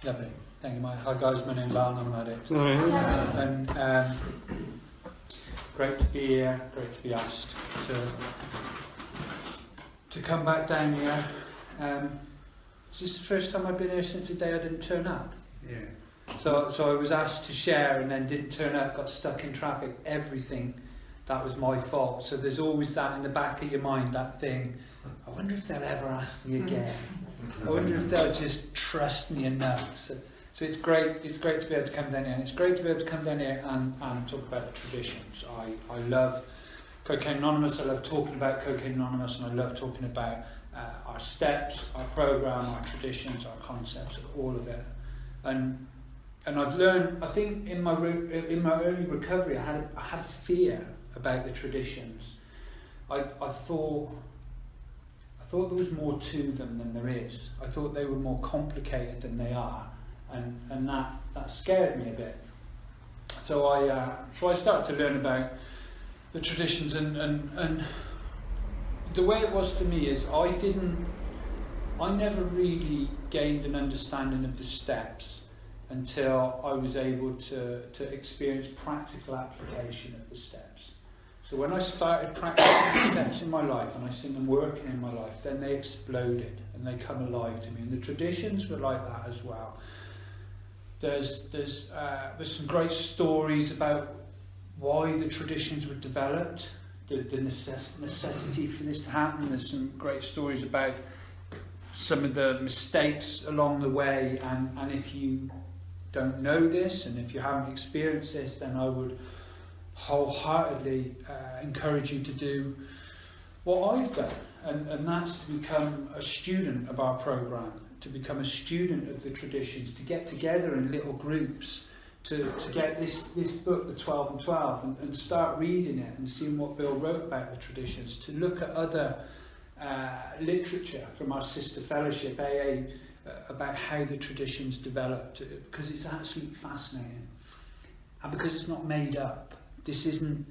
Lovely. Thank you, Mike. Hi guys, my name's Alan, I'm an addict. And great to be here, great to be asked to come back down here. Is this the first time I've been here since the day I didn't turn up? Yeah. So I was asked to share and then didn't turn up, got stuck in traffic, everything. That was my fault. So there's always that in the back of your mind, that thing, I wonder if they'll ever ask me again. I wonder if they'll just trust me enough. So it's great to be able to come down here, and it's great to be able to come down here and talk about the traditions. I love Cocaine Anonymous, I love talking about Cocaine Anonymous, and I love talking about our steps, our program, our traditions, our concepts, all of it. And I've learned, I think in my early recovery, I had a fear about the traditions. I thought there was more to them than there is. I thought they were more complicated than they are, and that scared me a bit. So I started to learn about the traditions, and the way it was for me is I never really gained an understanding of the steps until I was able to experience practical application of the steps. So when I started practicing the steps in my life and I seen them working in my life, then they exploded and they come alive to me. And the traditions were like that as well. There's some great stories about why the traditions were developed, the necessity for this to happen. There's some great stories about some of the mistakes along the way, and if you don't know this and if you haven't experienced this, then I would wholeheartedly encourage you to do what I've done, and that's to become a student of our program, to become a student of the traditions, to get together in little groups, to get this book, the 12 and 12, and start reading it and seeing what Bill wrote about the traditions, to look at other literature from our sister fellowship, AA, about how the traditions developed, because it's absolutely fascinating, and because it's not made up. This isn't,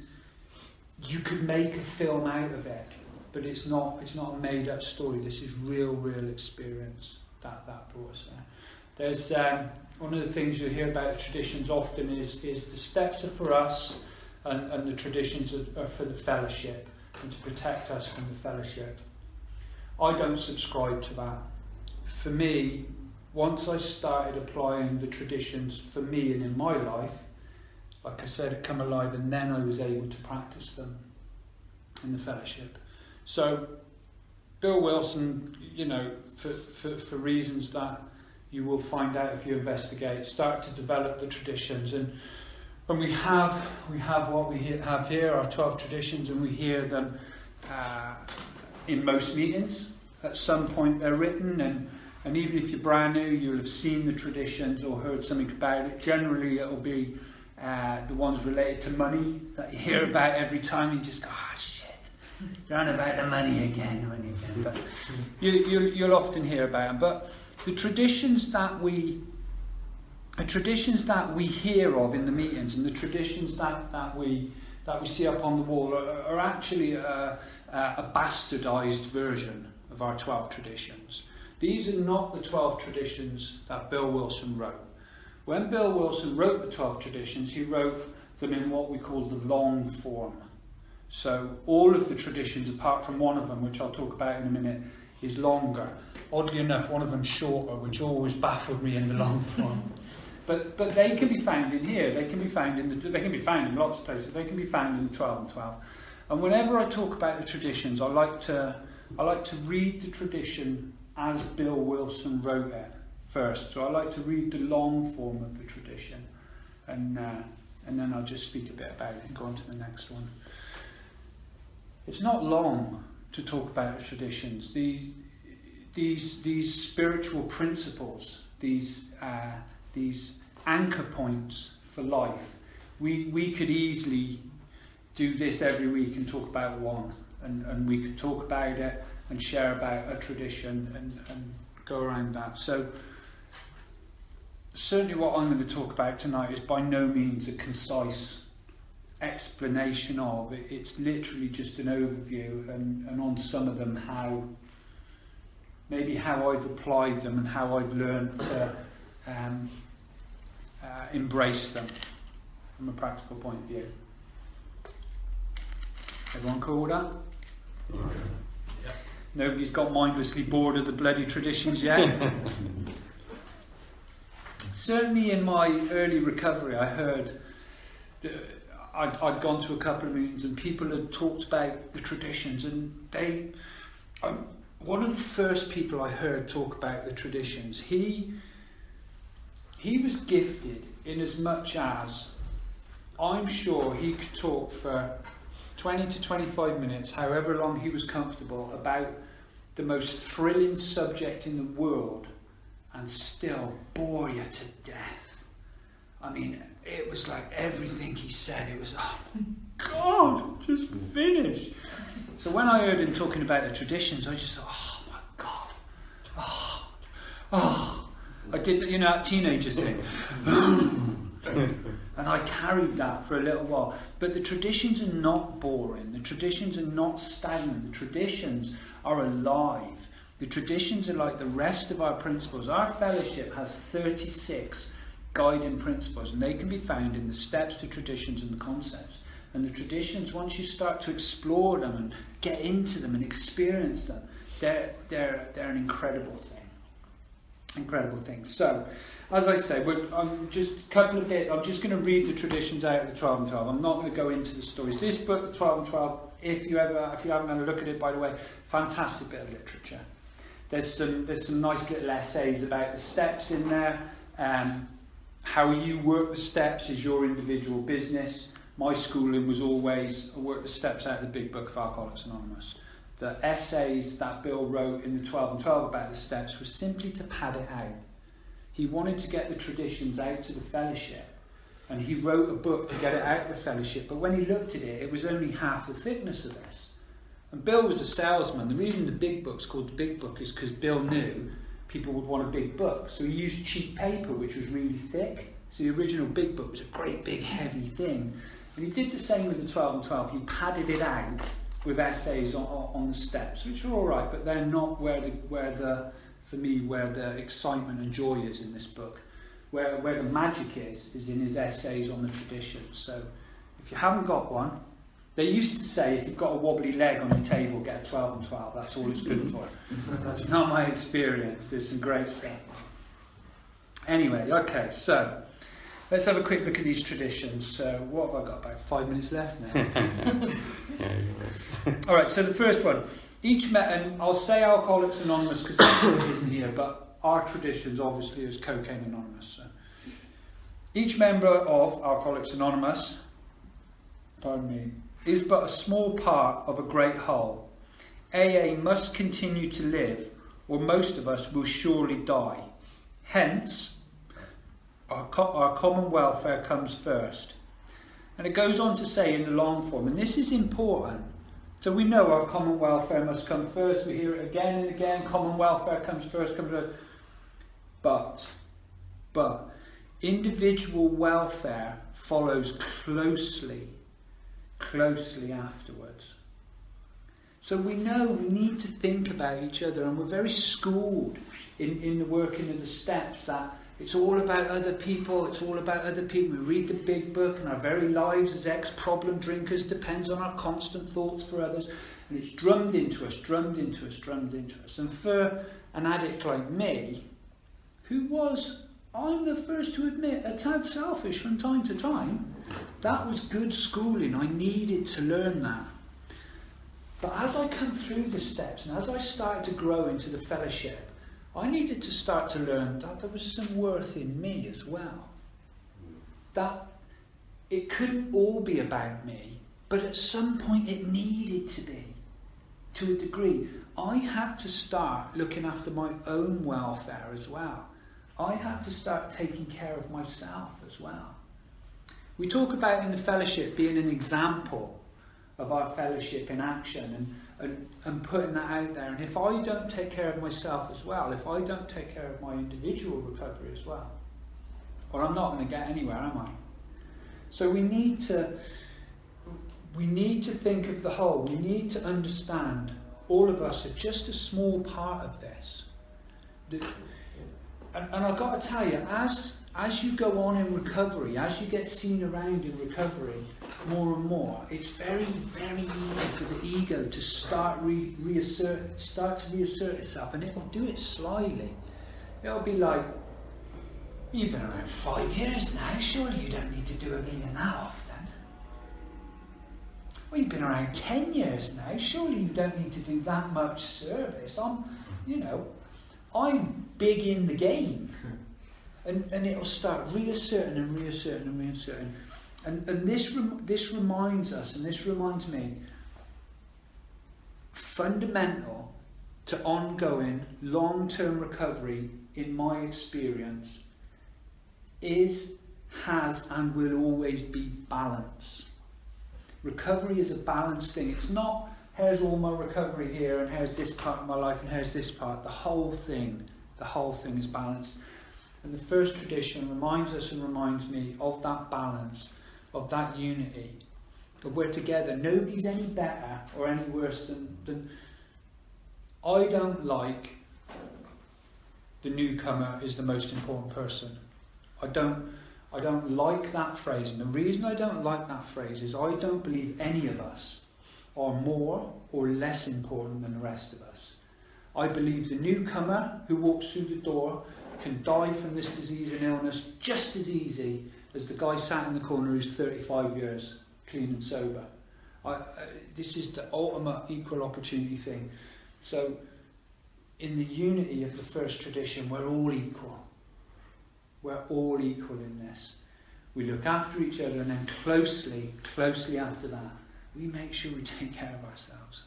you could make a film out of it, but it's not a made up story. This is real experience that brought us there. There's one of the things you'll hear about the traditions often is the steps are for us, and the traditions are for the fellowship, and to protect us from the fellowship. I don't subscribe to that. For me, once I started applying the traditions for me and in my life, like I said, it come alive, and then I was able to practice them in the fellowship. So Bill Wilson, for reasons that you will find out if you investigate, start to develop the traditions. And when we have what we have here, our 12 traditions, and we hear them in most meetings. At some point they're written, and even if you're brand new, you'll have seen the traditions or heard something about it. Generally it'll be the ones related to money that you hear about every time. You just go, shit, you're on about the money again. But you'll often hear about them. But the traditions that we hear of in the meetings, and the traditions that we see up on the wall are actually a bastardized version of our 12 traditions. These are not the 12 traditions that Bill Wilson wrote. When Bill Wilson wrote the 12 traditions, he wrote them in what we call the long form. So all of the traditions, apart from one of them, which I'll talk about in a minute, is longer. Oddly enough, one of them's shorter, which always baffled me in the long form. But they can be found in here. They can be found in lots of places. They can be found in the 12 and 12. And whenever I talk about the traditions, I like to read the tradition as Bill Wilson wrote it first. So I like to read the long form of the tradition, and then I'll just speak a bit about it and go on to the next one. It's not long to talk about the traditions. These spiritual principles, these anchor points for life. We could easily do this every week and talk about one, and we could talk about it and share about a tradition and go around that. So certainly what I'm going to talk about tonight is by no means a concise explanation of it. It's literally just an overview, and on some of them maybe how I've applied them and how I've learned to embrace them from a practical point of view. Everyone cool with that? Yeah. Nobody's got mindlessly bored of the bloody traditions yet? Certainly in my early recovery, I heard that I'd gone to a couple of meetings and people had talked about the traditions, and one of the first people I heard talk about the traditions, he was gifted in as much as I'm sure he could talk for 20 to 25 minutes, however long he was comfortable, about the most thrilling subject in the world and still bore you to death. I mean, it was like everything he said, it was, oh my God, just finish. So when I heard him talking about the traditions, I just thought, oh my God, oh. I did, that teenager thing. And I carried that for a little while. But the traditions are not boring. The traditions are not stagnant. The traditions are alive. The traditions are like the rest of our principles. Our fellowship has 36 guiding principles, and they can be found in the steps, the traditions, and the concepts. And the traditions, once you start to explore them and get into them and experience them, they're an incredible thing. Incredible thing. So, as I say, I'm just going to read the traditions out of the 12 and 12. I'm not going to go into the stories. This book, the 12 and 12, if you haven't had a look at it, by the way, fantastic bit of literature. There's some nice little essays about the steps in there. How you work the steps is your individual business. My schooling was always, I worked the steps out of the big book of Alcoholics Anonymous. The essays that Bill wrote in the 12 and 12 about the steps was simply to pad it out. He wanted to get the traditions out to the fellowship, and he wrote a book to get it out of the fellowship, but when he looked at it, it was only half the thickness of this. And Bill was a salesman. The reason the big book's called the big book is because Bill knew people would want a big book. So he used cheap paper, which was really thick. So the original big book was a great big heavy thing. And he did the same with the 12 and 12. He padded it out with essays on the steps, which are all right, but they're not where the excitement and joy is in this book. Where the magic is in his essays on the traditions. So if you haven't got one, they used to say if you've got a wobbly leg on the table, get a 12 and 12. That's all it's good for. That's not my experience. There's some great stuff. Anyway, okay, so let's have a quick look at these traditions. What have I got? About 5 minutes left now. All right, so the first one. And I'll say Alcoholics Anonymous because it isn't here, but our traditions obviously is Cocaine Anonymous. So. Each member of Alcoholics Anonymous, is but a small part of a great whole. AA must continue to live, or most of us will surely die. Hence, our common welfare comes first. And it goes on to say in the long form, and this is important. So we know our common welfare must come first. We hear it again and again. Common welfare comes first. But individual welfare follows closely afterwards. So we know we need to think about each other, and we're very schooled in the working of the steps that it's all about other people, We read the big book, and our very lives as ex-problem drinkers depends on our constant thoughts for others, and it's drummed into us. And for an addict like me, I'm the first to admit, a tad selfish from time to time, that was good schooling. I needed to learn that. But as I come through the steps, and as I started to grow into the fellowship, I needed to start to learn that there was some worth in me as well. That it couldn't all be about me, but at some point it needed to be, to a degree. I had to start looking after my own welfare as well. I had to start taking care of myself as well. We talk about in the fellowship being an example of our fellowship in action and putting that out there. And if I don't take care of myself as well, if I don't take care of my individual recovery as well, well, I'm not going to get anywhere, am I? So we need to think of the whole. We need to understand all of us are just a small part of this. And I've got to tell you, as you go on in recovery, as you get seen around in recovery more and more, it's very, very easy for the ego to start to reassert itself, and it'll do it slyly. It'll be like, you've been around 5 years now, surely you don't need to do a meeting that often. Well, you've been around 10 years now, surely you don't need to do that much service. I'm big in the game. And it'll start reasserting and reasserting and reasserting. And this reminds us, and this reminds me, fundamental to ongoing long-term recovery, in my experience, has and will always be balance. Recovery is a balanced thing. It's not, here's all my recovery here, and here's this part of my life, and here's this part. The whole thing is balanced. And the first tradition reminds us and reminds me of that balance, of that unity, that we're together. Nobody's any better or any worse than I don't like the newcomer is the most important person. I don't like that phrase, and the reason I don't like that phrase is I don't believe any of us are more or less important than the rest of us. I believe the newcomer who walks through the door can die from this disease and illness just as easy as the guy sat in the corner who's 35 years clean and sober. This is the ultimate equal opportunity thing. So in the unity of the first tradition, we're all equal. We're all equal in this. We look after each other, and then closely after that, we make sure we take care of ourselves.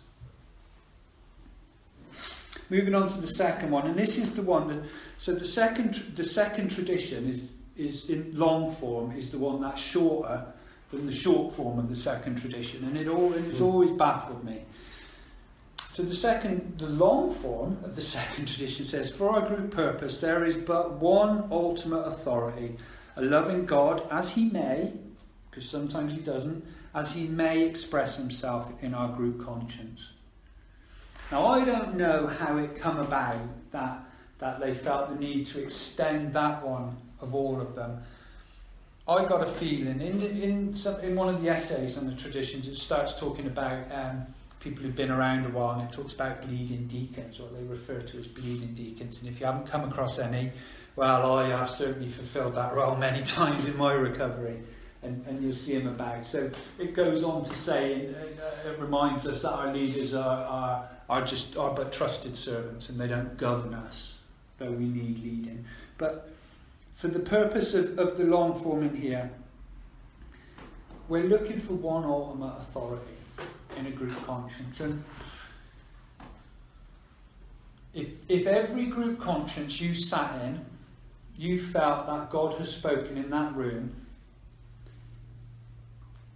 Moving on to the second one, and this is the one that, so the second tradition is in long form, is the one that's shorter than the short form of the second tradition, and it's always baffled me. So the long form of the second tradition says, for our group purpose there is but one ultimate authority, a loving God as he may, because sometimes he doesn't, as he may express himself in our group conscience. Now I don't know how it come about that they felt the need to extend that one of all of them. I got a feeling in one of the essays on the traditions, it starts talking about people who've been around a while, and it talks about bleeding deacons, or they refer to as bleeding deacons. And if you haven't come across any, well, I have certainly fulfilled that role many times in my recovery, and you'll see them about. So it goes on to say, it reminds us that our leaders are but trusted servants, and they don't govern us, though we need leading. But for the purpose of the long form in here, we're looking for one ultimate authority in a group conscience. And if every group conscience you sat in, you felt that God has spoken in that room,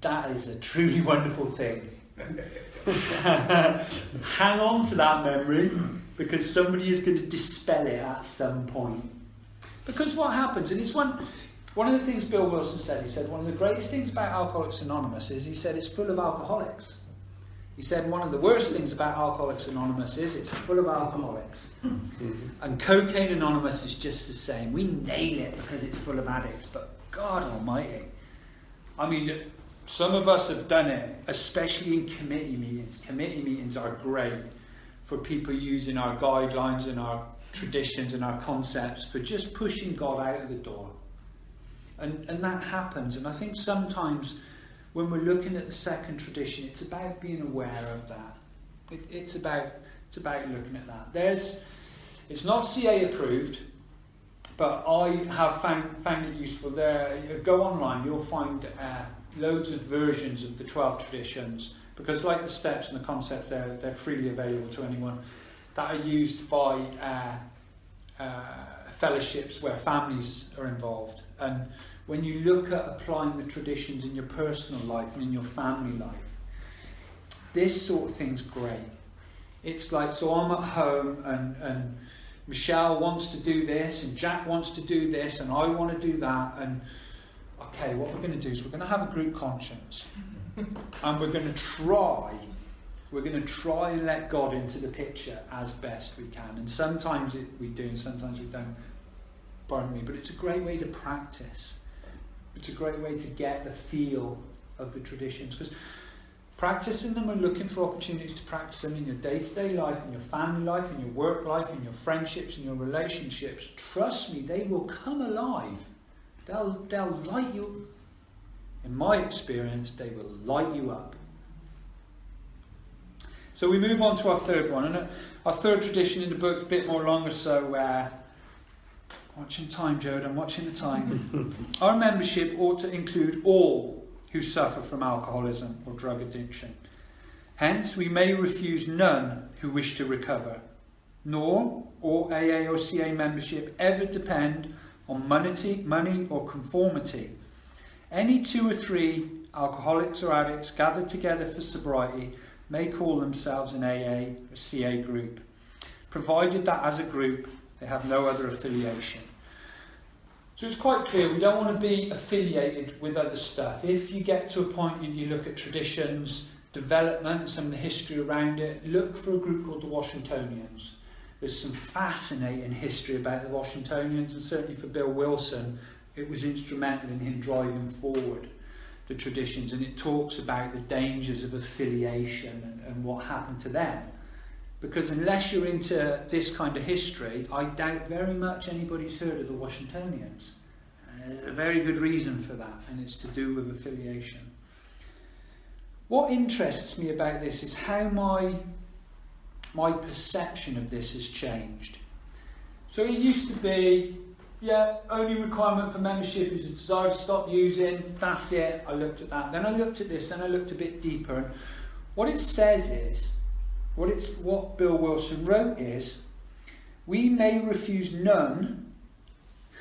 that is a truly wonderful thing. Hang on to that memory, because somebody is going to dispel it at some point. Because what happens, and it's one of the things Bill Wilson said, he said one of the greatest things about Alcoholics Anonymous is, he said, it's full of alcoholics. He said one of the worst things about Alcoholics Anonymous is it's full of alcoholics. And Cocaine Anonymous is just the same. We nail it because it's full of addicts, but God almighty. I mean, some of us have done it, especially in committee meetings. Committee meetings are great for people using our guidelines and our traditions and our concepts for just pushing God out of the door. And that happens. And I think sometimes when we're looking at the second tradition, it's about being aware of that. It's about looking at that. It's not CA approved, but I have found it useful. Go online, you'll find loads of versions of the 12 traditions, because like the steps and the concepts, they're freely available to anyone, that are used by fellowships where families are involved. And when you look at applying the traditions in your personal life and in your family life, this sort of thing's great. It's like, so I'm at home and Michelle wants to do this and Jack wants to do this and I want to do that, and okay, what we're going to do is we're going to have a group conscience and we're going to try and let God into the picture as best we can. And sometimes we do and sometimes we don't. pardon me, but it's a great way to practice. It's a great way to get the feel of the traditions, because practicing them and looking for opportunities to practice them in your day-to-day life, in your family life, in your work life, in your friendships, in your relationships, trust me, they will come alive. They'll light you. In my experience, they will light you up. So we move on to our third one, and our third tradition in the book, a bit more longer, so watching time, Jode, I'm watching the time. Our membership ought to include all who suffer from alcoholism or drug addiction. Hence, we may refuse none who wish to recover, nor ought AA or CA membership ever depend on money or conformity. Any 2 or 3 alcoholics or addicts gathered together for sobriety may call themselves an AA or CA group, provided that as a group they have no other affiliation. So it's quite clear we don't want to be affiliated with other stuff. If you get to a point and you look at traditions, development, some of the history around it, look for a group called the Washingtonians. There's some fascinating history about the Washingtonians, and certainly for Bill Wilson, it was instrumental in him driving forward the traditions, and it talks about the dangers of affiliation and what happened to them. Because unless you're into this kind of history, I doubt very much anybody's heard of the Washingtonians. A very good reason for that, and it's to do with affiliation. What interests me about this is how my perception of this has changed. So it used to be, only requirement for membership is a desire to stop using, that's it. I looked at that. Then I looked at this, then I looked a bit deeper. And what it says is, what Bill Wilson wrote is, we may refuse none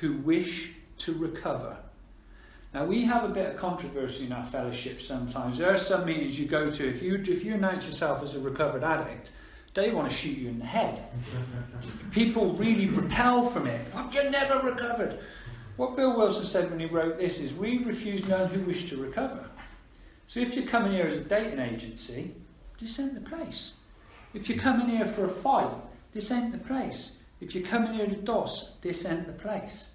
who wish to recover. Now, we have a bit of controversy in our fellowship sometimes. There are some meetings you go to, if you announce yourself as a recovered addict, they want to shoot you in the head. People really repel from it. You never recovered. What Bill Wilson said when he wrote this is, we refuse none who wish to recover. So if you're coming here as a dating agency, this ain't the place. If you're coming here for a fight, this ain't the place. If you're coming here to DOS, this ain't the place.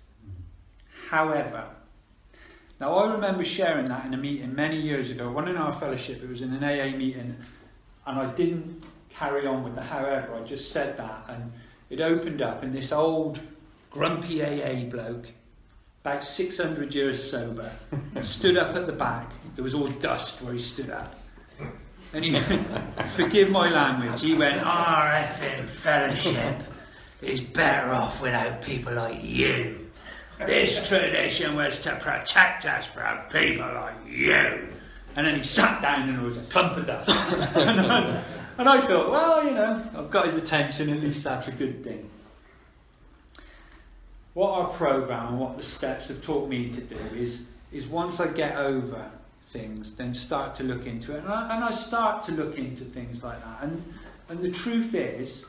However, now I remember sharing that in a meeting many years ago, one in our fellowship, it was in an AA meeting, and I didn't carry on with the however, I just said that, and it opened up, and this old grumpy AA bloke, about 600 years sober, stood up at the back. There was all dust where he stood up. And he, forgive my language, he went, our effing fellowship is better off without people like you. This tradition was to protect us from people like you. And then he sat down and there was a clump of dust. and I thought, well, I've got his attention, at least that's a good thing. What our programme and what the steps have taught me to do is once I get over things, then start to look into it. And I start to look into things like that. And the truth is,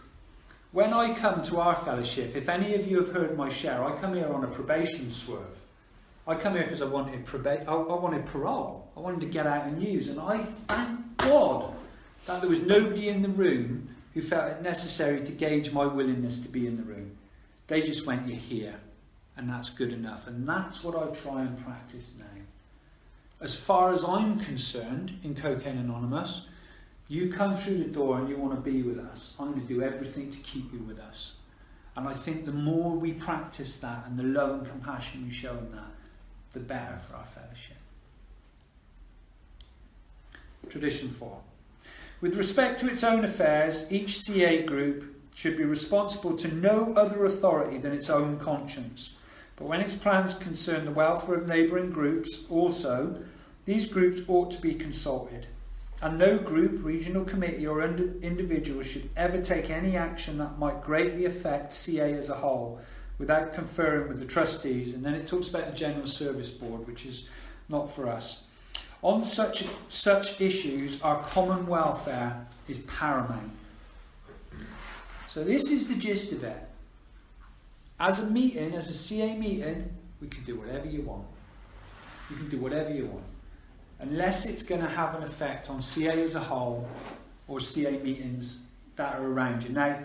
when I come to our fellowship, if any of you have heard my share, I come here on a probation swerve. I come here because I wanted parole. I wanted to get out and use. And I thank God that there was nobody in the room who felt it necessary to gauge my willingness to be in the room. They just went, you're here. And that's good enough. And that's what I try and practice now. As far as I'm concerned, in Cocaine Anonymous, you come through the door and you want to be with us. I'm going to do everything to keep you with us. And I think the more we practice that and the love and compassion we show in that, the better for our fellowship. Tradition 4. With respect to its own affairs, each CA group should be responsible to no other authority than its own conscience. But when its plans concern the welfare of neighbouring groups, also, these groups ought to be consulted. And no group, regional committee or individual should ever take any action that might greatly affect CA as a whole without conferring with the trustees. And then it talks about the General Service Board, which is not for us. On such issues, our common welfare is paramount. So this is the gist of it. As a meeting, as a CA meeting, we can do whatever you want. You can do whatever you want. Unless it's going to have an effect on CA as a whole or CA meetings that are around you. Now,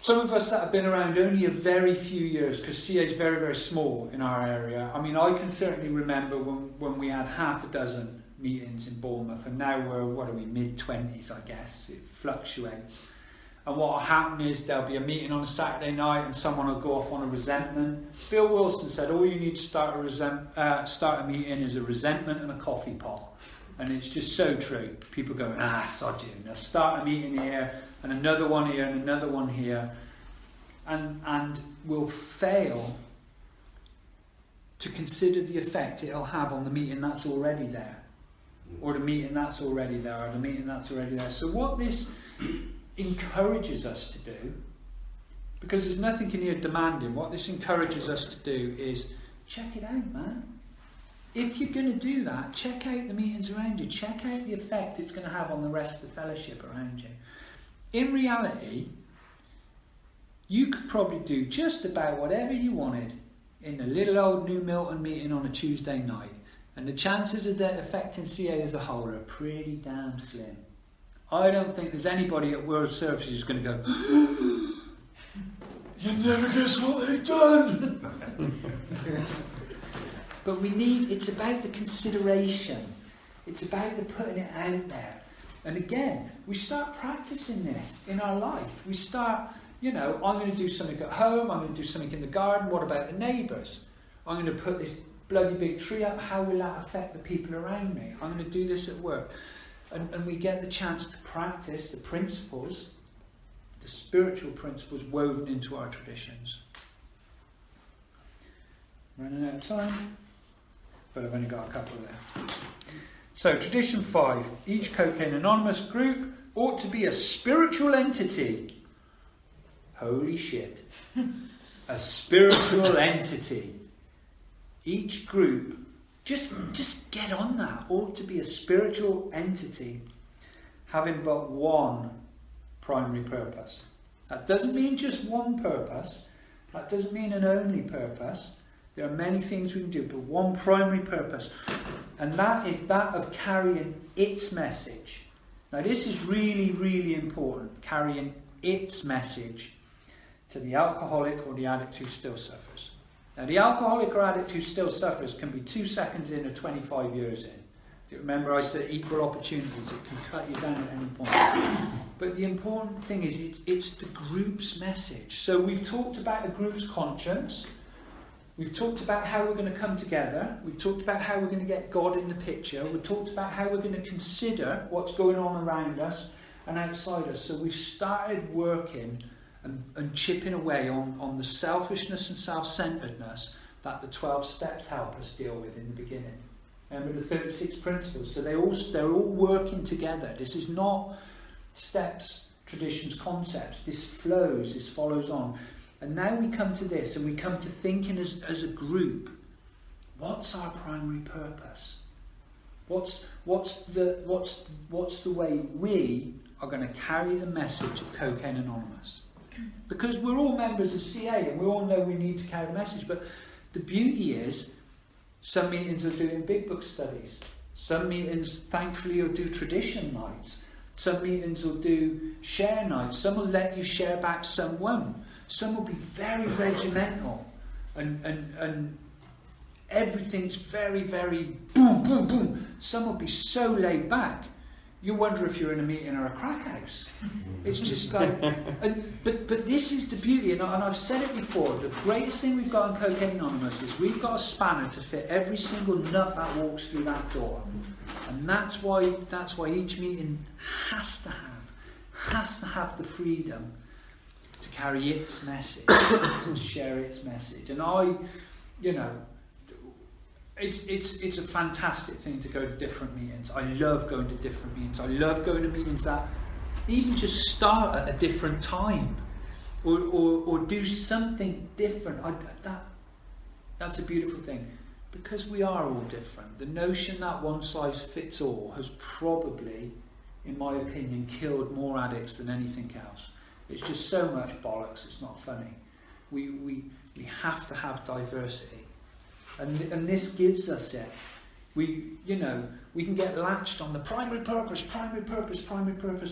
Some of us that have been around only a very few years, because CA is very, very small in our area. I mean, I can certainly remember when we had half a dozen meetings in Bournemouth, and now we're, what are we, mid-20s, I guess. It fluctuates. And what will happen is there'll be a meeting on a Saturday night and someone will go off on a resentment. Bill Wilson said all you need to start a meeting is a resentment and a coffee pot. And it's just so true. People go, sod you. They'll start a meeting here and another one here and another one here. And will fail to consider the effect it'll have on the meeting that's already there. Or the meeting that's already there, or the meeting that's already there. So what this encourages us to do, because there's nothing in here demanding, what this encourages us to do is check it out, man. If you're going to do that, check out the meetings around you, check out the effect it's going to have on the rest of the fellowship around you. In reality, you could probably do just about whatever you wanted in a little old New Milton meeting on a Tuesday night, and the chances of that affecting CA as a whole are pretty damn slim. I don't think there's anybody at World Services who's going to go, you never guess what they've done. But it's about the consideration. It's about the putting it out there. And again, we start practicing this in our life. We start, I'm going to do something at home, I'm going to do something in the garden, what about the neighbours? I'm going to put this bloody big tree up, how will that affect the people around me? I'm going to do this at work. And we get the chance to practice the principles, the spiritual principles woven into our traditions. Running out of time, but I've only got a couple left. So, tradition 5. Each Cocaine Anonymous group ought to be a spiritual entity. Holy shit. A spiritual entity. Each group, just get on that, ought to be a spiritual entity having but one primary purpose. That doesn't mean just one purpose. That doesn't mean an only purpose. There are many things we can do, but one primary purpose. And that is that of carrying its message. Now this is really, really important. Carrying its message to the alcoholic or the addict who still suffers. Now the alcoholic or addict who still suffers can be 2 seconds in or 25 years in. Do you remember I said equal opportunities? It can cut you down at any point. But the important thing is it's the group's message. So we've talked about a group's conscience. We've talked about how we're going to come together. We've talked about how we're going to get God in the picture. We've talked about how we're going to consider what's going on around us and outside us. So we've started working and chipping away on the selfishness and self-centeredness that the 12 steps help us deal with in the beginning. Remember the 36 principles. So they're all working together. This is not steps, traditions, concepts. This flows, this follows on. And now we come to this, and we come to thinking as a group. What's our primary purpose? What's the way we are going to carry the message of Cocaine Anonymous? Because we're all members of CA, and we all know we need to carry the message. But the beauty is, some meetings are doing big book studies. Some meetings, thankfully, will do tradition nights. Some meetings will do share nights. Some will let you share back, some won't. Some will be very regimental and everything's very, very boom, boom, boom. Some will be so laid back, you wonder if you're in a meeting or a crack house. It's just like, but this is the beauty, and I've said it before, the greatest thing we've got in Cocaine Anonymous is we've got a spanner to fit every single nut that walks through that door. And that's why each meeting has to have the freedom to carry its message, to share its message. And it's a fantastic thing to go to different meetings. I love going to different meetings. I love going to meetings that even just start at a different time or do something different. That's a beautiful thing, because we are all different. The notion that one size fits all has probably, in my opinion, killed more addicts than anything else. It's just so much bollocks, it's not funny. We have to have diversity. And this gives us it. We can get latched on the primary purpose,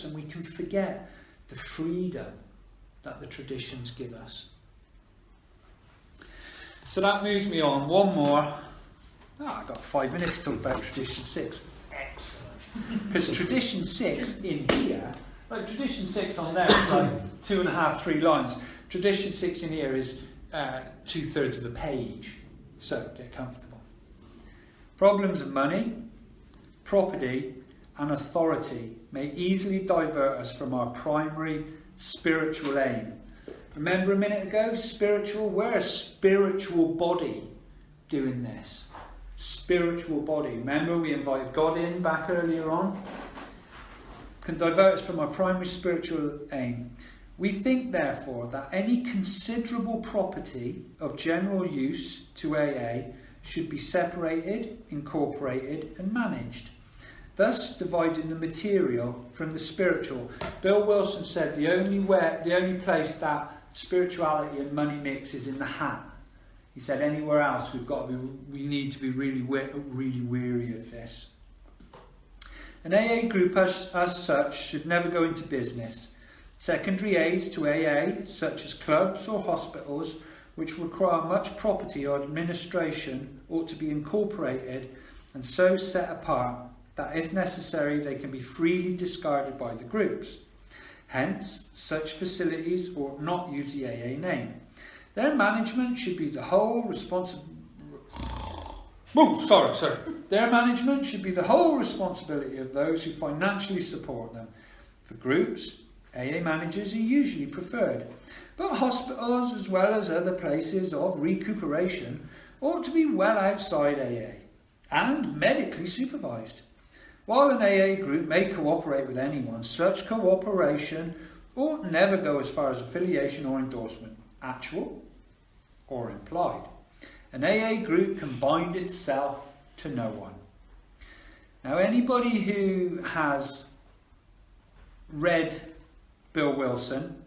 and we can forget the freedom that the traditions give us. So that moves me on. One more. I've got 5 minutes to talk about tradition 6. Excellent. Because tradition 6 in here, like tradition 6 on there is like 2.5, 3 lines. Tradition 6 in here is 2/3 of the page. So get comfortable. Problems of money, property, and authority may easily divert us from our primary spiritual aim. Remember a minute ago, spiritual? We're a spiritual body doing this. Spiritual body. Remember we invited God in back earlier on? Can divert us from our primary spiritual aim. We think, therefore, that any considerable property of general use to AA should be separated, incorporated, and managed, thus dividing the material from the spiritual. Bill Wilson said the only place that spirituality and money mix is in the hat. He said anywhere else we need to be really wary of this. An AA group as such should never go into business. Secondary aids to AA, such as clubs or hospitals, which require much property or administration, ought to be incorporated and so set apart that if necessary they can be freely discarded by the groups. Hence, such facilities ought not use the AA name. Their management should be the whole Their management should be the whole responsibility of those who financially support them. For groups, AA managers are usually preferred, but hospitals as well as other places of recuperation ought to be well outside AA and medically supervised. While an AA group may cooperate with anyone, such cooperation ought never go as far as affiliation or endorsement, actual or implied. An AA group can bind itself to no one. Now, anybody who has read Bill Wilson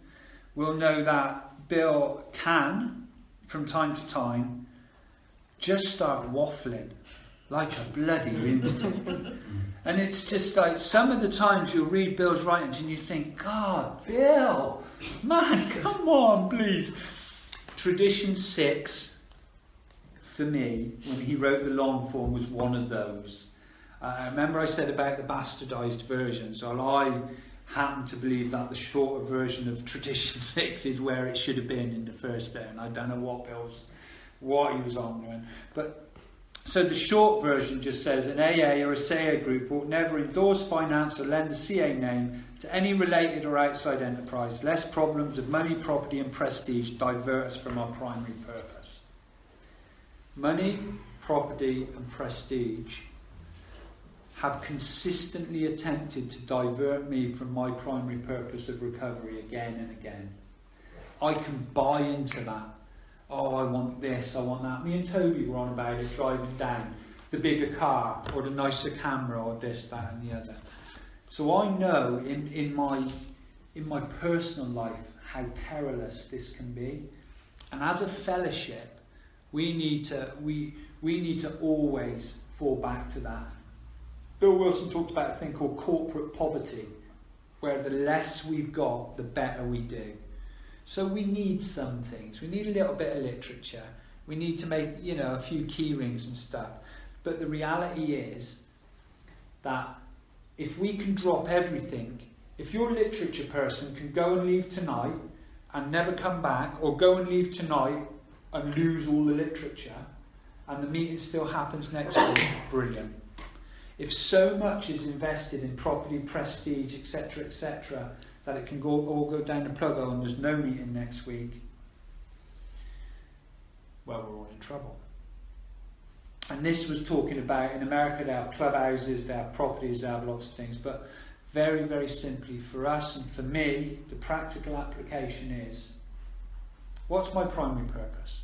will know that Bill can, from time to time, just start waffling like a bloody lunatic. And it's just like, some of the times you'll read Bill's writings and you think, God, Bill, man, come on, please. Tradition 6, for me, when he wrote the long form, was one of those. Remember I said about the bastardised versions? Well, I happen to believe that the shorter version of Tradition 6 is where it should have been in the first bit, and I don't know what he was on doing. But so the short version just says an AA or a CA group ought never endorse, finance or lend the CA name to any related or outside enterprise, lest problems of money, property and prestige divert us from our primary purpose. Money, property and prestige have consistently attempted to divert me from my primary purpose of recovery again and again. I can buy into that. Oh, I want this, I want that. Me and Toby were on about it driving down. The bigger car, or the nicer camera, or this, that and the other. So I know in my personal life how perilous this can be. And as a fellowship, we need to always fall back to that. Bill Wilson talked about a thing called corporate poverty, where the less we've got, the better we do. So we need some things. We need a little bit of literature. We need to make, a few key rings and stuff. But the reality is that if we can drop everything, if your literature person can go and leave tonight and never come back, or go and leave tonight and lose all the literature, and the meeting still happens next week, brilliant. If so much is invested in property, prestige, etc., that it can all go down the plug hole and there's no meeting next week, well, we're all in trouble. And this was talking about, in America they have clubhouses, they have properties, they have lots of things, but very, very simply for us and for me, the practical application is, what's my primary purpose?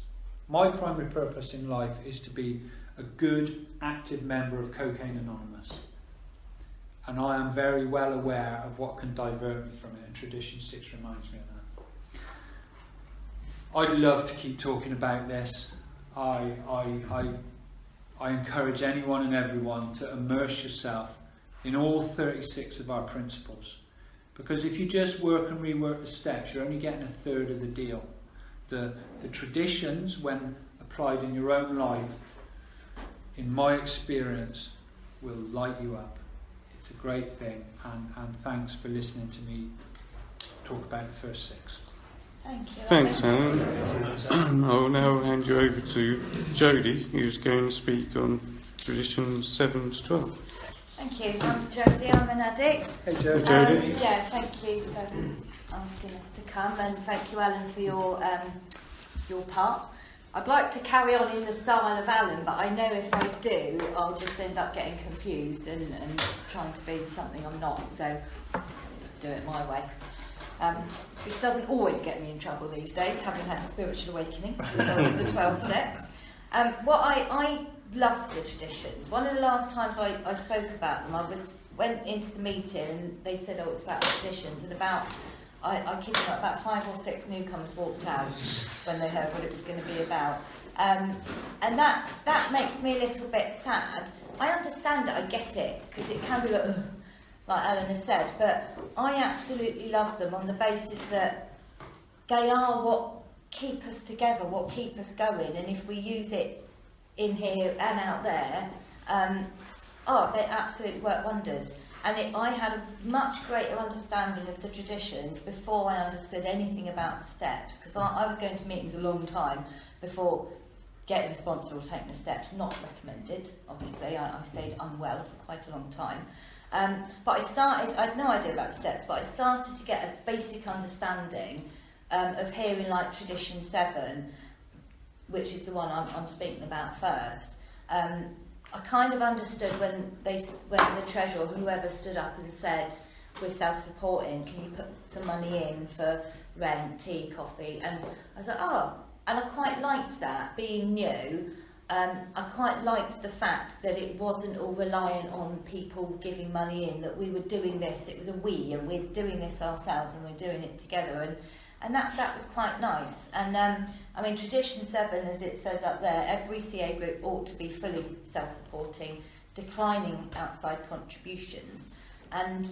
My primary purpose in life is to be a good, active member of Cocaine Anonymous. And I am very well aware of what can divert me from it, and Tradition 6 reminds me of that. I'd love to keep talking about this. I encourage anyone and everyone to immerse yourself in all 36 of our principles. Because if you just work and rework the steps, you're only getting a third of the deal. The traditions, when applied in your own life, in my experience, will light you up. It's a great thing, and thanks for listening to me talk about the first 6. Thank you. Thanks, Alan. I'll now hand you over to Jodie, who's going to speak on traditions 7 to 12. Thank you. I'm Jodie, I'm an addict. Hey Jodie. Thank you for asking us to come, and thank you, Alan, for your part. I'd like to carry on in the style of Alan, but I know if I do, I'll just end up getting confused and trying to be something I'm not, so do it my way. Which doesn't always get me in trouble these days, having had a spiritual awakening as a result of the 12 steps. I love the traditions. One of the last times I spoke about them, went into the meeting and they said, it's about the traditions, and I kid you not, about 5 or 6 newcomers walked out when they heard what it was going to be about. And that makes me a little bit sad. I understand it, I get it, because it can be like Alan has said, but I absolutely love them on the basis that they are what keep us together, what keep us going, and if we use it in here and out there, they absolutely work wonders. And I had a much greater understanding of the traditions before I understood anything about the steps, because I was going to meetings a long time before getting a sponsor or taking the steps. Not recommended, obviously. I stayed unwell for quite a long time. But I had no idea about the steps, but I started to get a basic understanding of hearing like Tradition 7, which is the one I'm speaking about first. I kind of understood when the treasurer or whoever stood up and said, we're self-supporting, can you put some money in for rent, tea, coffee? And I was like, and I quite liked that, being new. I quite liked the fact that it wasn't all reliant on people giving money in, that we were doing this, it was a we, and we're doing this ourselves and we're doing it together. And that was quite nice. And Tradition 7, as it says up there, every CA group ought to be fully self-supporting, declining outside contributions. And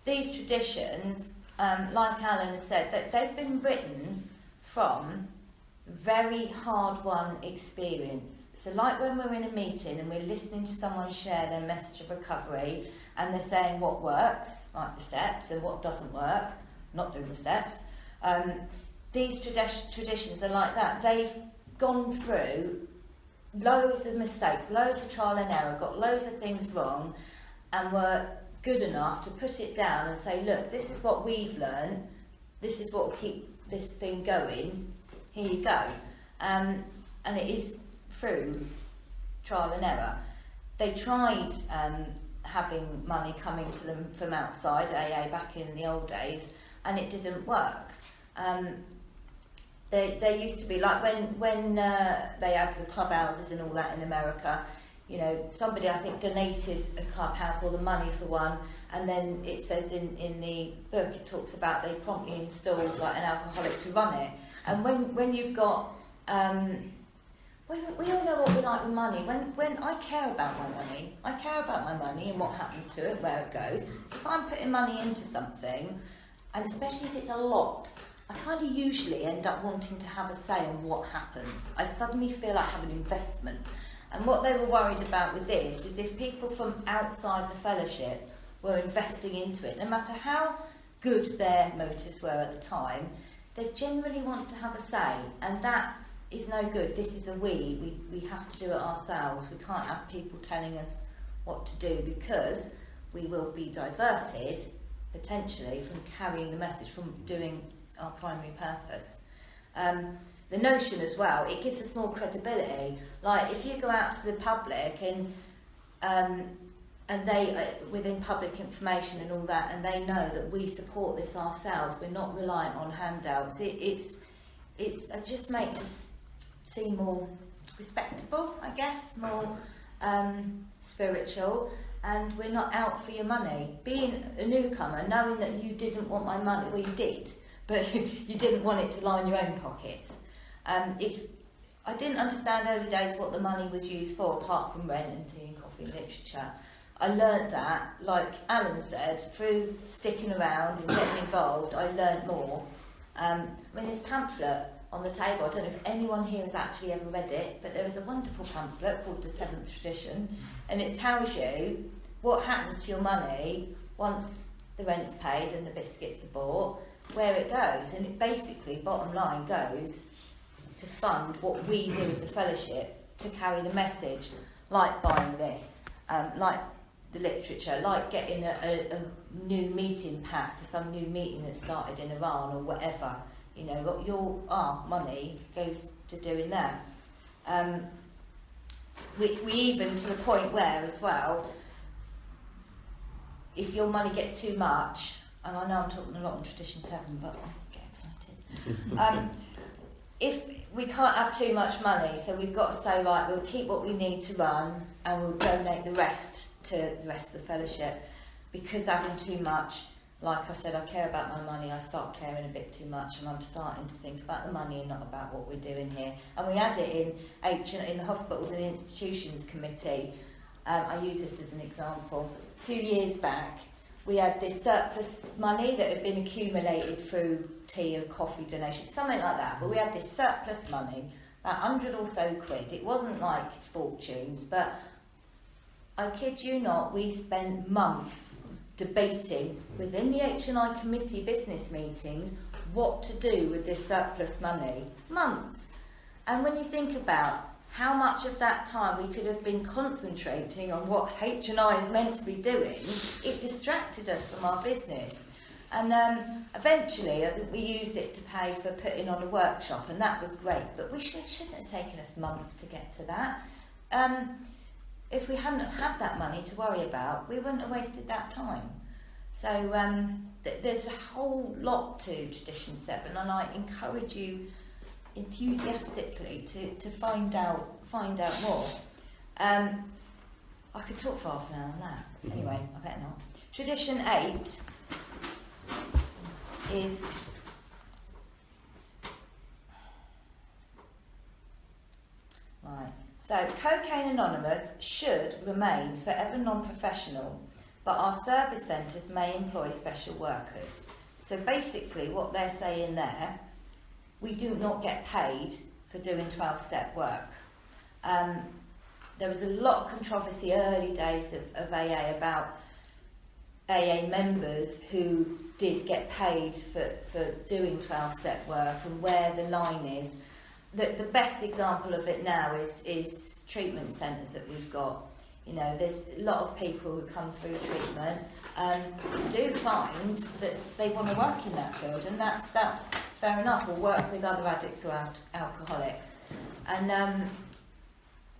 these traditions, like Alan has said, that they've been written from very hard-won experience. So like when we're in a meeting and we're listening to someone share their message of recovery, and they're saying what works, like the steps, and what doesn't work, not doing the steps. These traditions are like that. They've gone through loads of mistakes, loads of trial and error, got loads of things wrong, and were good enough to put it down and say, look, this is what we've learned, this is what will keep this thing going, here you go. And it is through trial and error. They tried having money coming to them from outside, AA, back in the old days, and it didn't work. There used to be, like when they had the clubhouses and all that in America, somebody I think donated a clubhouse or the money for one, and then it says in the book, it talks about they promptly installed like an alcoholic to run it. And when you've got, we all know what we like with money. When I care about my money and what happens to it, where it goes. So if I'm putting money into something, and especially if it's a lot, I kind of usually end up wanting to have a say on what happens. I suddenly feel I have an investment. And what they were worried about with this is if people from outside the fellowship were investing into it, no matter how good their motives were at the time, they generally want to have a say. And that is no good. This is a we have to do it ourselves. We can't have people telling us what to do, because we will be diverted potentially from carrying the message, from doing our primary purpose. The notion as well, it gives us more credibility. Like if you go out to the public and they within public information and all that, and they know that we support this ourselves, we're not reliant on handouts. It just makes us seem more respectable, I guess, more spiritual. And we're not out for your money. Being a newcomer, knowing that you didn't want my money, well, you did, but you didn't want it to line your own pockets. I didn't understand early days what the money was used for, apart from rent and tea and coffee and literature. I learnt that, like Alan said, through sticking around and getting involved, I learnt more. I mean, this pamphlet on the table, I don't know if anyone here has actually ever read it, but there is a wonderful pamphlet called The Seventh Tradition, and it tells you what happens to your money once the rent's paid and the biscuits are bought, where it goes. And it basically, bottom line, goes to fund what we do as a fellowship to carry the message, like buying this, like the literature, like getting a new meeting pack for some new meeting that started in Iran or whatever. You know, our money goes to doing that. We even to the point where, as well, if your money gets too much, and I know I'm talking a lot on Tradition 7, but I get excited. If we can't have too much money, so we've got to say, right, we'll keep what we need to run and we'll donate the rest to the rest of the fellowship, because having too much, like I said, I care about my money, I start caring a bit too much, and I'm starting to think about the money and not about what we're doing here. And we had it in the Hospitals and Institutions Committee. I use this as an example. A few years back, we had this surplus money that had been accumulated through tea and coffee donations, something like that. But we had this surplus money, about 100 or so quid. It wasn't like fortunes, but I kid you not, we spent months debating within the H&I committee business meetings what to do with this surplus money. Months. And when you think about how much of that time we could have been concentrating on what H&I is meant to be doing, it distracted us from our business. And eventually, I think we used it to pay for putting on a workshop, and that was great. But shouldn't have taken us months to get to that. If we hadn't had that money to worry about, we wouldn't have wasted that time. So there's a whole lot to Tradition 7, and I encourage you enthusiastically to find out more. I could talk for half an hour on that. Anyway, I better not. Tradition 8 is right. So, Cocaine Anonymous should remain forever non-professional, but our service centres may employ special workers. So basically what they're saying there, we do not get paid for doing 12-step work. There was a lot of controversy early days of AA about AA members who did get paid for doing 12-step work and where the line is. The best example of it now is treatment centres that we've got. You know, there's a lot of people who come through treatment do find that they want to work in that field, and that's fair enough, or work with other addicts or alcoholics, and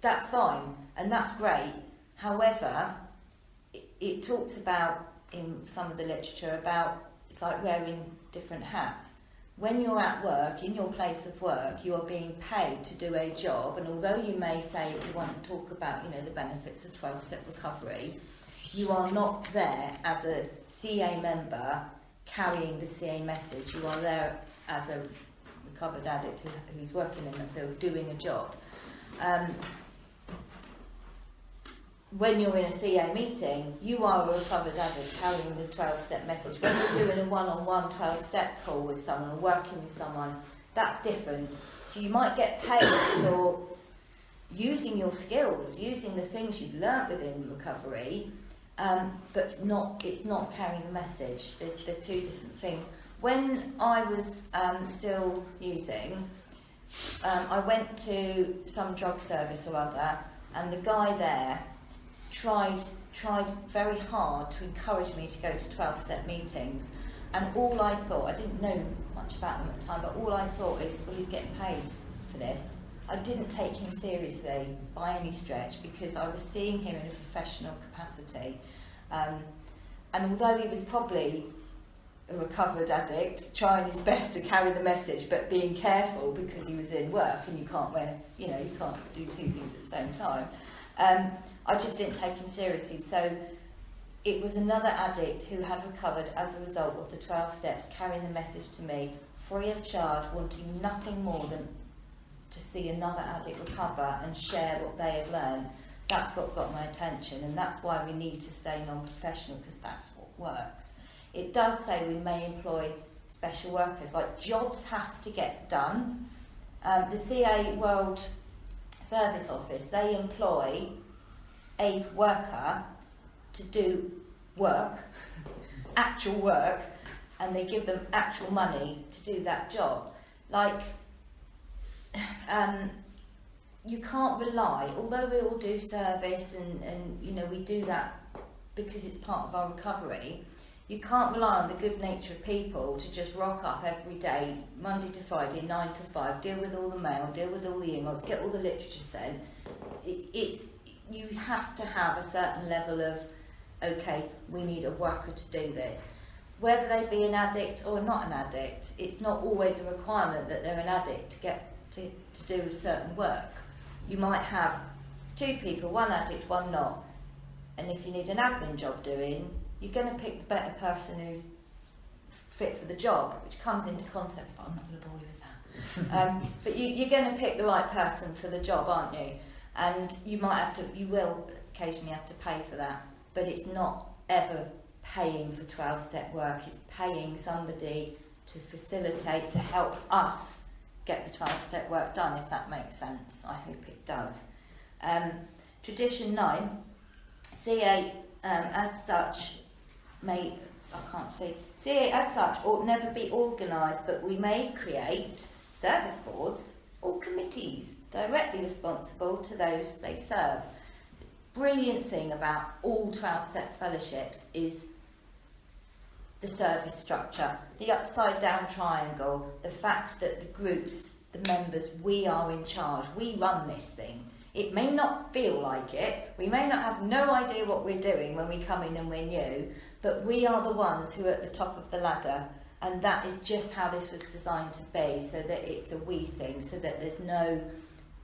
that's fine, and that's great. However, it talks about, in some of the literature, about it's like wearing different hats. When you're at work, in your place of work, you are being paid to do a job, and although you may say you want to talk about, you know, the benefits of 12-step recovery, you are not there as a CA member carrying the CA message. You are there as a recovered addict who's working in the field doing a job. When you're in a CA meeting, you are a recovered addict carrying the 12-step message. When you're doing a one-on-one 12-step call with someone or working with someone, that's different. So you might get paid for using your skills, using the things you've learnt within recovery, but it's not carrying the message. They're two different things. When I was still using, I went to some drug service or other, and the guy there tried very hard to encourage me to go to 12-step meetings, and all I thought, I didn't know much about them at the time, but all I thought is, well, he's getting paid for this. I didn't take him seriously by any stretch, because I was seeing him in a professional capacity, and although he was probably a recovered addict trying his best to carry the message, but being careful because he was in work and you can't do two things at the same time, I just didn't take him seriously. So it was another addict who had recovered as a result of the 12 steps, carrying the message to me free of charge, wanting nothing more than to see another addict recover and share what they had learned. That's what got my attention, and that's why we need to stay non-professional, because that's what works. It does say we may employ special workers, like jobs have to get done. The CA World Service Office, they employ a worker to do work, actual work, and they give them actual money to do that job. Like, you can't rely, although we all do service and you know, we do that because it's part of our recovery, you can't rely on the good nature of people to just rock up every day, Monday to Friday, 9 to 5, deal with all the mail, deal with all the emails, get all the literature sent. You have to have a certain level of, okay, we need a worker to do this. Whether they be an addict or not an addict, it's not always a requirement that they're an addict to get to do certain work. You might have 2 people, one addict, one not. And if you need an admin job doing, you're going to pick the better person who's fit for the job, which comes into context, but I'm not going to bore you with that. But you're going to pick the right person for the job, aren't you? And you will occasionally have to pay for that, but it's not ever paying for 12-step work. It's paying somebody to facilitate, to help us get the 12-step work done, if that makes sense. I hope it does. Tradition 9, CA as such CA as such ought never be organised, but we may create service boards or committees directly responsible to those they serve. Brilliant thing about all 12-step fellowships is the service structure, the upside down triangle, the fact that the groups, the members, we are in charge, we run this thing. It may not feel like it, we may not have no idea what we're doing when we come in and we're new, but we are the ones who are at the top of the ladder, and that is just how this was designed to be, so that it's a we thing, so that there's no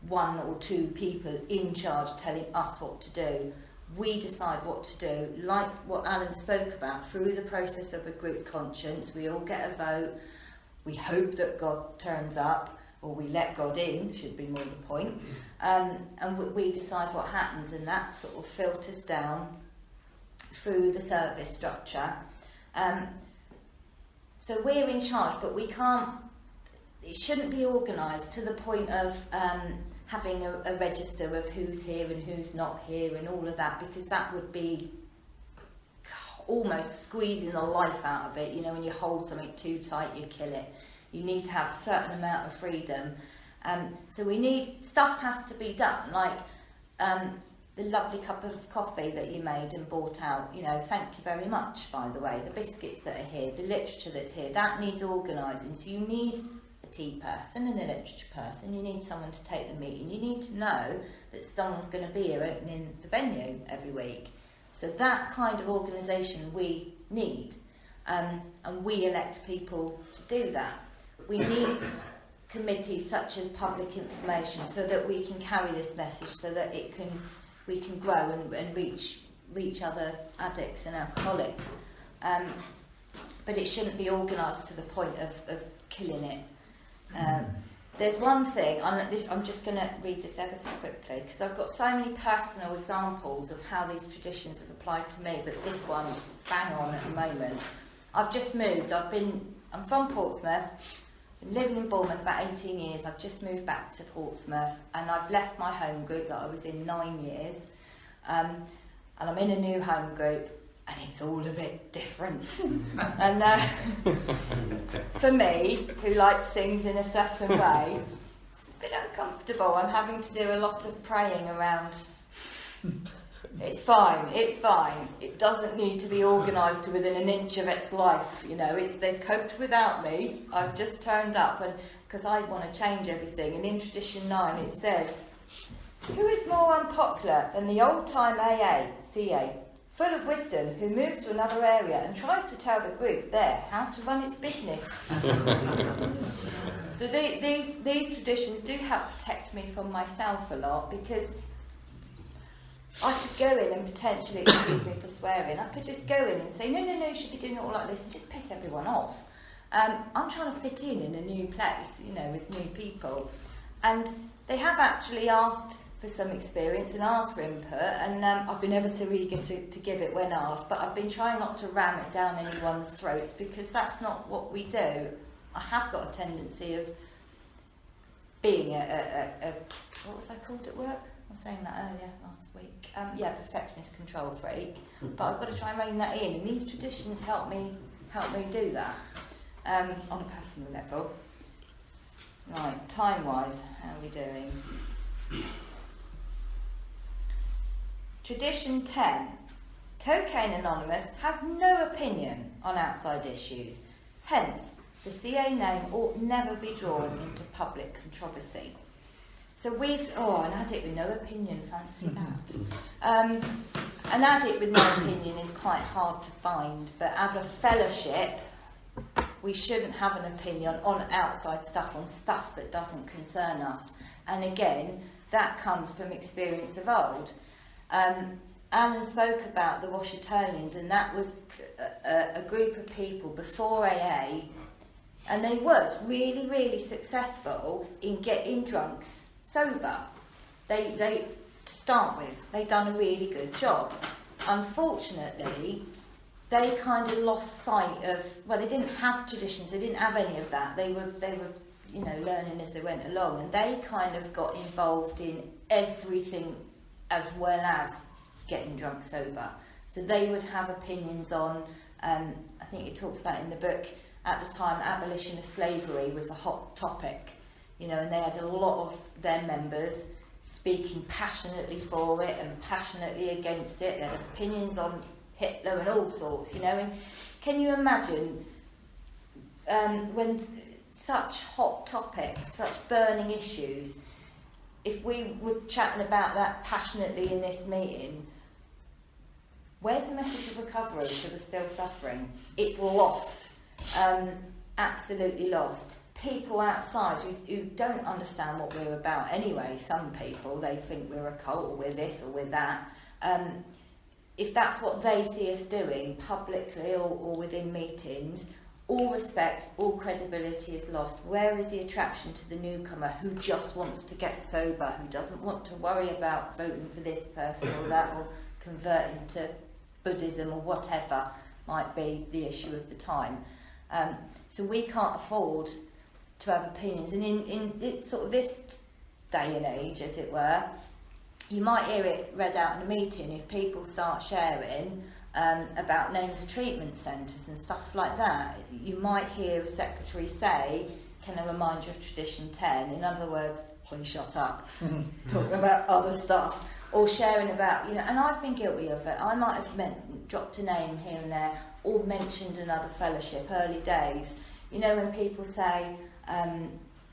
1 or 2 people in charge telling us what to do. We decide what to do, like what Alan spoke about, through the process of a group conscience. We all get a vote, we hope that God turns up, or we let God in, should be more the point, and we decide what happens, and that sort of filters down through the service structure. So we're in charge, but we can't, it shouldn't be organised to the point of having a register of who's here and who's not here and all of that, because that would be almost squeezing the life out of it. You know, when you hold something too tight, you kill it. You need to have a certain amount of freedom. So we need, stuff has to be done, like the lovely cup of coffee that you made and brought out, you know, thank you very much, by the way, the biscuits that are here, the literature that's here, that needs organising. So you need a tea person and a literature person, you need someone to take the meeting, you need to know that someone's going to be here opening the venue every week. So that kind of organisation we need, and we elect people to do that. We need committees such as public information, so that we can carry this message, so that we can grow and reach other addicts and alcoholics. But it shouldn't be organised to the point of killing it. There's one thing, I'm just going to read this ever so quickly, because I've got so many personal examples of how these traditions have applied to me, but this one, bang on at the moment. I've just moved, I'm from Portsmouth, been living in Bournemouth about 18 years, I've just moved back to Portsmouth, and I've left my home group that I was in 9 years, and I'm in a new home group, and it's all a bit different. And for me, who likes things in a certain way, it's a bit uncomfortable. I'm having to do a lot of praying around, it's fine, it doesn't need to be organised to within an inch of its life, you know, they've coped without me, I've just turned up, and because I want to change everything. And in Tradition 9 it says, who is more unpopular than the old-time CA, full of wisdom, who moves to another area and tries to tell the group there how to run its business? So these traditions do help protect me from myself a lot, because I could go in and potentially, excuse me for swearing, I could just go in and say, no, you should be doing it all like this, and just piss everyone off. I'm trying to fit in a new place, you know, with new people. And they have actually asked for some experience and ask for input, and I've been ever so eager to give it when asked, but I've been trying not to ram it down anyone's throats, because that's not what we do. I have got a tendency of being a what was I called at work? I was saying that earlier last week. Perfectionist, control freak. But I've got to try and rein that in, and these traditions help me do that on a personal level. Right, time-wise, how are we doing? Tradition 10. Cocaine Anonymous has no opinion on outside issues. Hence, the CA name ought never be drawn into public controversy. So an addict with no opinion, fancy that. An addict with no opinion is quite hard to find, but as a fellowship, we shouldn't have an opinion on outside stuff, on stuff that doesn't concern us. And again, that comes from experience of old. Alan spoke about the Washingtonians, and that was a group of people before AA, and they was really, really successful in getting drunks sober. They to start with, they done a really good job. Unfortunately, they kind of lost sight of, well, they didn't have traditions, they didn't have any of that. They were learning as they went along, and they kind of got involved in everything as well as getting drunk sober. So they would have opinions on, I think it talks about in the book, at the time, abolition of slavery was a hot topic, and they had a lot of their members speaking passionately for it and passionately against it. They had opinions on Hitler and all sorts, and can you imagine when such hot topics, such burning issues, if we were chatting about that passionately in this meeting, where's the message of recovery for the still suffering? It's lost, absolutely lost. People outside who don't understand what we're about anyway, some people, they think we're a cult or we're this or we're that. If that's what they see us doing publicly or within meetings, all respect, all credibility is lost. Where is the attraction to the newcomer who just wants to get sober, who doesn't want to worry about voting for this person or that, or converting to Buddhism or whatever might be the issue of the time? So we can't afford to have opinions. And in sort of this day and age, as it were, you might hear it read out in a meeting if people start sharing about names of treatment centres and stuff like that. You might hear a secretary say, "Can I remind you of Tradition 10?" In other words, please shut up. Talking about other stuff. Or sharing about, and I've been guilty of it. I might have dropped a name here and there, or mentioned another fellowship, early days. When people say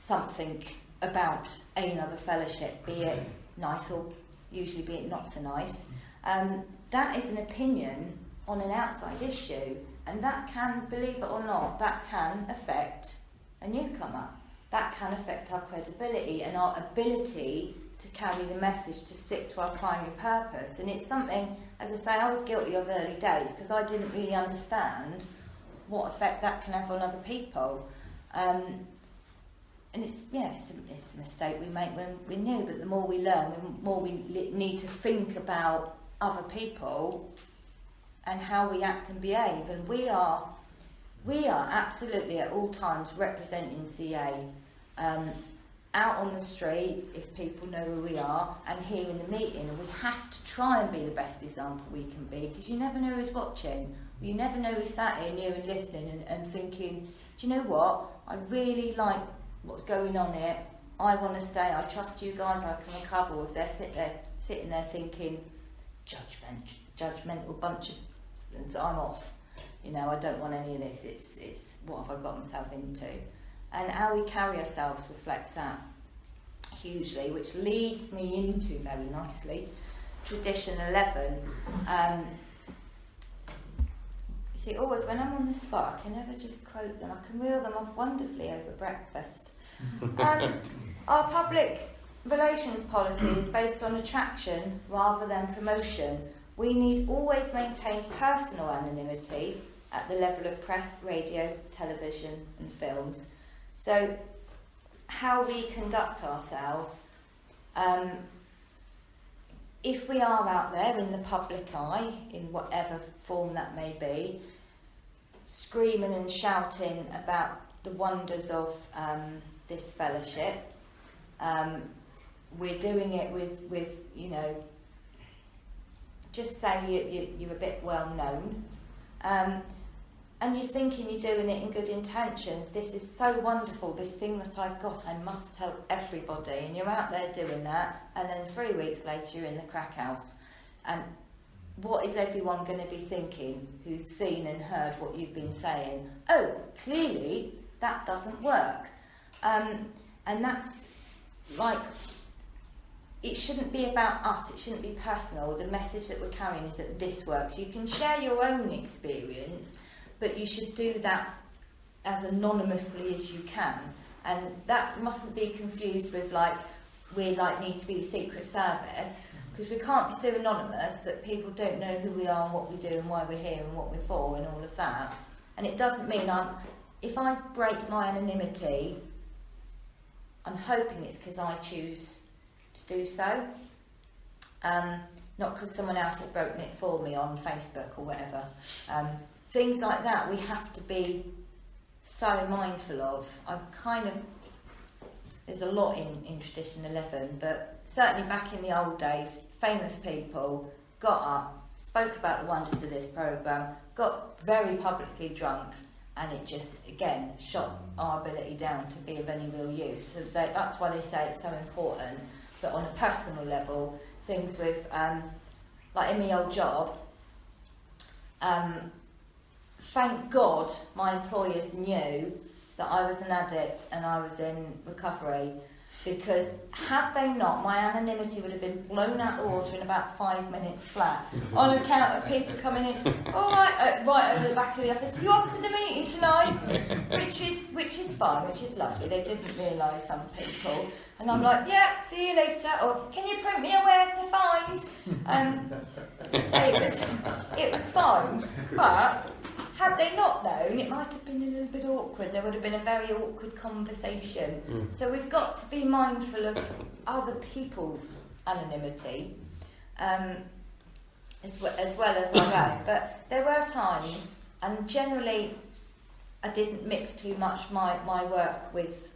something about another fellowship, be it nice or usually be it not so nice, that is an opinion on an outside issue, and that can, believe it or not, that can affect a newcomer. That can affect our credibility and our ability to carry the message, to stick to our primary purpose. And it's something, as I say, I was guilty of early days because I didn't really understand what effect that can have on other people. And it's a mistake we make when we're new, but the more we learn, the more we need to think about other people and how we act and behave. And we are absolutely at all times representing CA, out on the street if people know who we are, and here in the meeting. And we have to try and be the best example we can be, because you never know who's watching. You never know who's sat here near and listening and thinking, do you know what, I really like what's going on here, I want to stay, I trust you guys, I can recover. Or if they're sitting there thinking, judgmental bunch of, I'm off, I don't want any of this, it's what have I got myself into? And how we carry ourselves reflects that hugely, which leads me into, very nicely, Tradition 11. See, always when I'm on the spot, I can never just quote them, I can reel them off wonderfully over breakfast. Our public relations policy is based on attraction rather than promotion. We need always maintain personal anonymity at the level of press, radio, television and films. So how we conduct ourselves if we are out there in the public eye, in whatever form that may be, screaming and shouting about the wonders of this fellowship, we're doing it with you know, just say you're a bit well known, and you're thinking you're doing it in good intentions. This is so wonderful, this thing that I've got, I must tell everybody. And you're out there doing that, and then 3 weeks later you're in the crack house. And what is everyone going to be thinking who's seen and heard what you've been saying? Oh, clearly that doesn't work. And that's like, it shouldn't be about us, it shouldn't be personal. The message that we're carrying is that this works. You can share your own experience, but you should do that as anonymously as you can. And that mustn't be confused with like, we like need to be the Secret Service, because we can't be so anonymous that people don't know who we are and what we do and why we're here and what we're for and all of that. And it doesn't mean if I break my anonymity, I'm hoping it's because I choose to do so, not because someone else has broken it for me on Facebook or whatever. Things like that we have to be so mindful of. There's a lot in Tradition 11, but certainly back in the old days, famous people got up, spoke about the wonders of this programme, got very publicly drunk, and it just, again, shot our ability down to be of any real use. So that's why they say it's so important. But on a personal level, things with, like in my old job, thank God my employers knew that I was an addict and I was in recovery, because had they not, my anonymity would have been blown out the water in about 5 minutes flat, on account of people coming in, all right, right over the back of the office, you off to the meeting tonight? Which is fine, which is lovely. They didn't realise, some people. And I'm like, yeah, see you later, or can you print me a where to find? As I say, it was fine, but had they not known, it might have been a little bit awkward. There would have been a very awkward conversation. So we've got to be mindful of other people's anonymity, as well as our own. But there were times, and generally I didn't mix too much my work with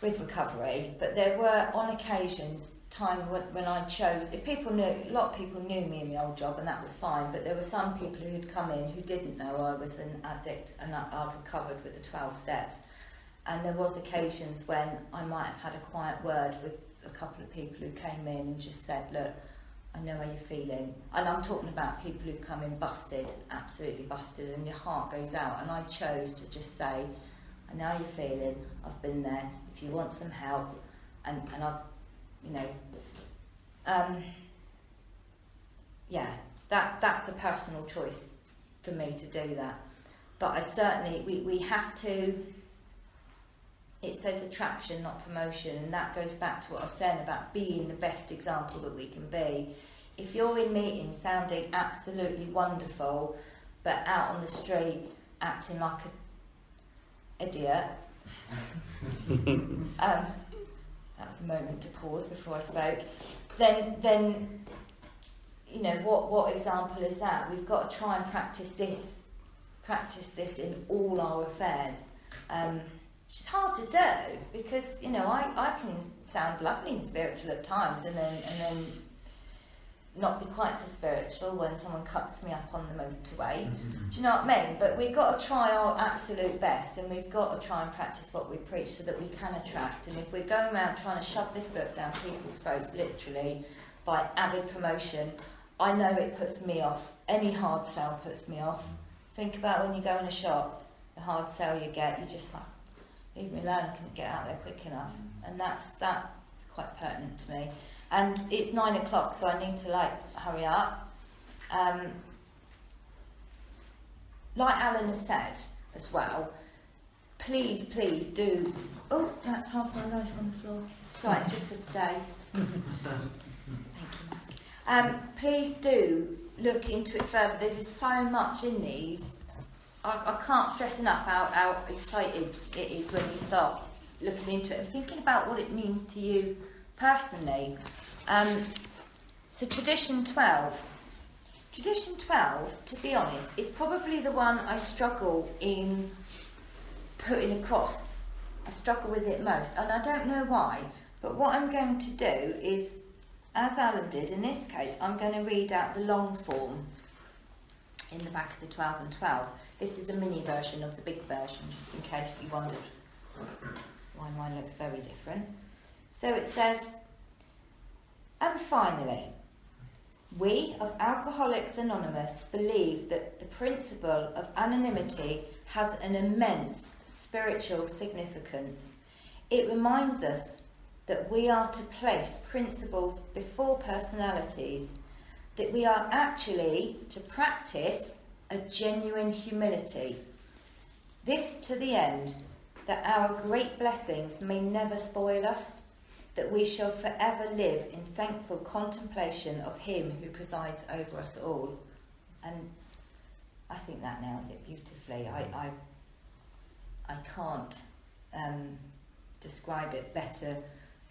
recovery, but there were on occasions time when I chose, if people knew, a lot of people knew me in my old job and that was fine, but there were some people who'd come in who didn't know I was an addict and I'd recovered with the 12 steps, and there was occasions when I might have had a quiet word with a couple of people who came in and just said, look, I know how you're feeling, and I'm talking about people who've come in busted, absolutely busted, and your heart goes out, and I chose to just say, I know how you're feeling, I've been there, if you want some help, and I've, you know, yeah, that's a personal choice for me to do that. But I certainly, we have to, it says attraction, not promotion, and that goes back to what I was saying about being the best example that we can be. If you're in meetings sounding absolutely wonderful, but out on the street acting like an idiot, that was a moment to pause before I spoke, then you know, what example is that? We've got to try and practice this in all our affairs, which is hard to do, because, you know, I can sound lovely and spiritual at times and then not be quite so spiritual when someone cuts me up on the motorway. Do you know what I mean? But we've got to try our absolute best, and we've got to try and practice what we preach so that we can attract. And if we're going around trying to shove this book down people's throats, literally, by avid promotion, I know it puts me off. Any hard sell puts me off. Think about when you go in a shop, the hard sell you get, you're just like, leave me alone, I couldn't get out there quick enough. And that's quite pertinent to me. And it's 9 o'clock, so I need to hurry up. Like Alan has said as well, please do. Oh, that's half my life on the floor. Sorry, it's just for today. Thank you, Mike. Please do look into it further. There is so much in these. I can't stress enough how excited it is when you start looking into it and thinking about what it means to you personally. So tradition 12. Tradition 12, to be honest, is probably the one I struggle in putting across. I struggle with it most, and I don't know why. But what I'm going to do is, as Alan did in this case, I'm going to read out the long form in the back of the 12 and 12. This is the mini version of the big version, just in case you wondered why mine looks very different. So it says, and finally, we of Alcoholics Anonymous believe that the principle of anonymity has an immense spiritual significance. It reminds us that we are to place principles before personalities, that we are actually to practice a genuine humility. This to the end that our great blessings may never spoil us, that we shall forever live in thankful contemplation of Him who presides over us all. And I think that nails it beautifully. I can't describe it better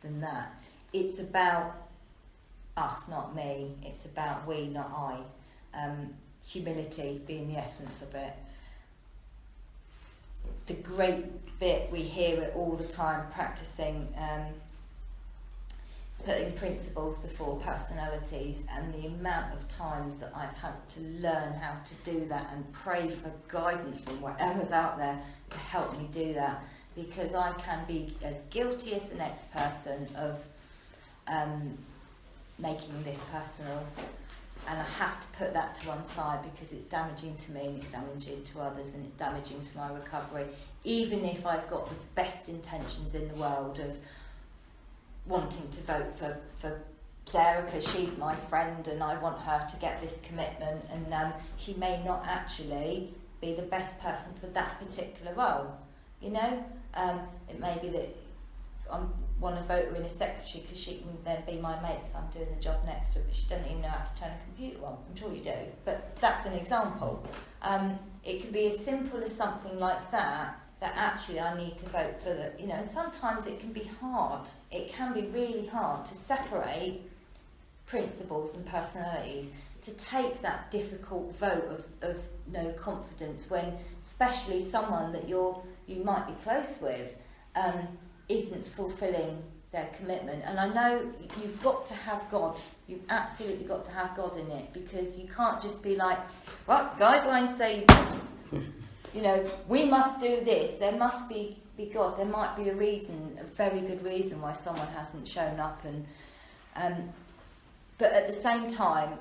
than that. It's about us, not me. It's about we, not I. Humility being the essence of it. The great bit, we hear it all the time, practicing putting principles before personalities, and the amount of times that I've had to learn how to do that and pray for guidance from whatever's out there to help me do that, because I can be as guilty as the next person of making this personal, and I have to put that to one side because it's damaging to me and it's damaging to others and it's damaging to my recovery, even if I've got the best intentions in the world of wanting to vote for Sarah because she's my friend and I want her to get this commitment, and she may not actually be the best person for that particular role. You know, it may be that I want to vote her in as secretary because she can then be my mate if I'm doing the job next to her, but she doesn't even know how to turn a computer on. I'm sure you do, but that's an example. It could be as simple as something like that actually I need to vote for the, you know, sometimes it can be hard. It can be really hard to separate principles and personalities, to take that difficult vote of no confidence when, especially someone that you might be close with, isn't fulfilling their commitment. And I know you've got to have God. You've absolutely got to have God in it, because you can't just be like, well, guidelines say this. You know, we must do this. There must be God. There might be a reason, a very good reason why someone hasn't shown up. And but at the same time,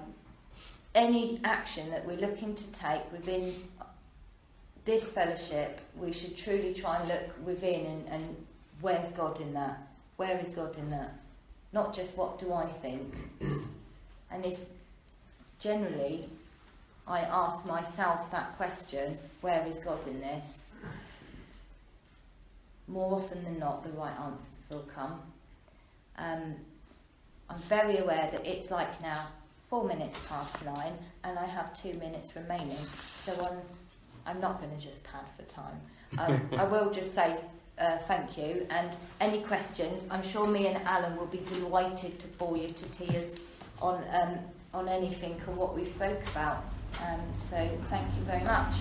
any action that we're looking to take within this fellowship, we should truly try and look within and where's God in that? Where is God in that? Not just what do I think. And if generally I ask myself that question, where is God in this? More often than not, the right answers will come. I'm very aware that it's like now 9:04, and I have 2 minutes remaining, so I'm not going to just pad for time. I will just say thank you, and any questions, I'm sure me and Alan will be delighted to bore you to tears on anything or what we spoke about. So thank you very much.